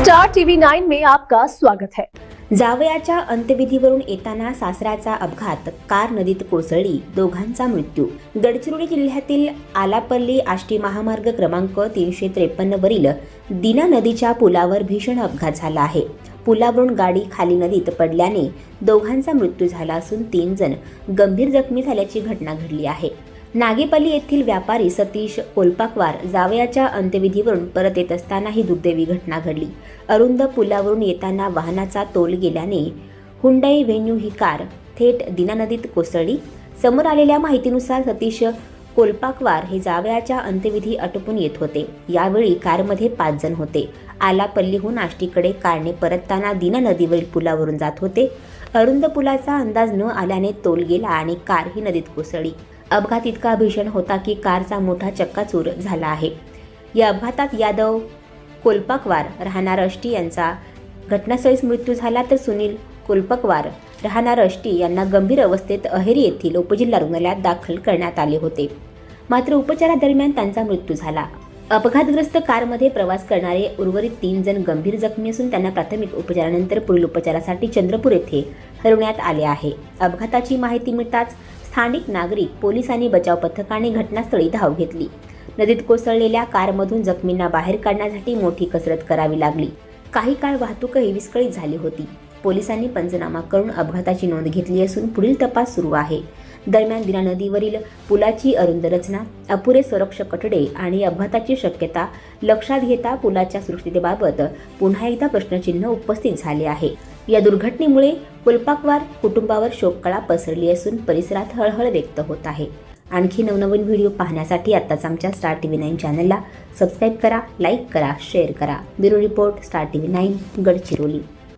Star TV 9 में आपका स्वागत है। जावयाच्या अंत्यविधीवरून येताना सासराचा अपघात, कार नदीत कोसळली, दोघांचा मृत्यू। गडचिरोली जिल्ह्यातील आलापल्ली आष्टी महामार्ग क्रमांक 353 वरील दिना नदीच्या पुलावर भीषण अपघात झाला आहे। पुलावरून गाडी खाली नदीत पडल्याने दोघांचा मृत्यू झाला असून 3 जण गंभीर जखमी झाल्याची घटना घडली आहे। नागेपल्ली येथील व्यापारी सतीश कोलपाकवार जावयाच्या अंत्यविधीवरून परत येत असताना ही दुर्दैवी घटना घडली। अरुंद पुलावरून येताना वाहनाचा तोल गेल्याने हुंडाई व्हेन्यू ही कार थेट दिना नदीत कोसळली। समोर आलेल्या माहितीनुसार सतीश कोलपाकवार हे जावयाच्या अंत्यविधी आटोपून येत होते। यावेळी कारमध्ये 5 जण होते। आलापल्लीहून आष्टीकडे कारने परतताना दिना नदीवरील पुलावरून जात होते। अरुंद पुलाचा अंदाज न आल्याने तोल गेला आणि कार ही नदीत कोसळली। अपघात इतका भीषण होता की कारचा मोठा चक्काचूर झाला आहे। या अपघातात यादव कोलपाकवार राहणार आष्टी यांचा घटनास्थळीच मृत्यू झाला, तर सुनील कोलपाकवार राहणार आष्टी यांना गंभीर अवस्थेत अहेरी येथील उपजिल्हा रुग्णालयात दाखल करण्यात आले होते, मात्र उपचारादरम्यान त्यांचा मृत्यू झाला। अपघातग्रस्त कारमध्ये प्रवास करणारे उर्वरित 3 जण गंभीर जखमी असून त्यांना प्राथमिक उपचारानंतर पुढील उपचारासाठी चंद्रपूर येथे हलवण्यात आले आहे। अपघाताची माहिती मिळताच स्थानिक नागरिक, पोलीस आणि बचाव पथकाने घटनास्थळी धाव घेतली। नदीत कोसळलेल्या कारमधून जखमींना बाहेर काढण्यासाठी मोठी कसरत करावी लागली। काही काळ वाहतूकही विस्कळीत झाली होती। पोलिसांनी पंचनामा करून अपघाताची नोंद घेतली असून पुढील तपास सुरू आहे। दरम्यान दिना नदीवरील पुलाची अरुंद रचना, अपुरे संरक्षक कठडे आणि अपघाताची शक्यता लक्षात घेता पुलाच्या सुरक्षिततेबाबत पुन्हा एकदा प्रश्नचिन्ह उपस्थित झाले आहे। या दुर्घटनेमुळे कोलपाकवार कुटुंबावर शोककळा पसरली असून परिसरात हळहळ व्यक्त होत आहे। आणखी नवनवीन व्हिडिओ पाहण्यासाठी आत्ताच आमच्या स्टार टीव्ही 9 चॅनलला सबस्क्राईब करा, लाईक करा, शेअर करा। Bureau report, star TV 9, Gadchiroli.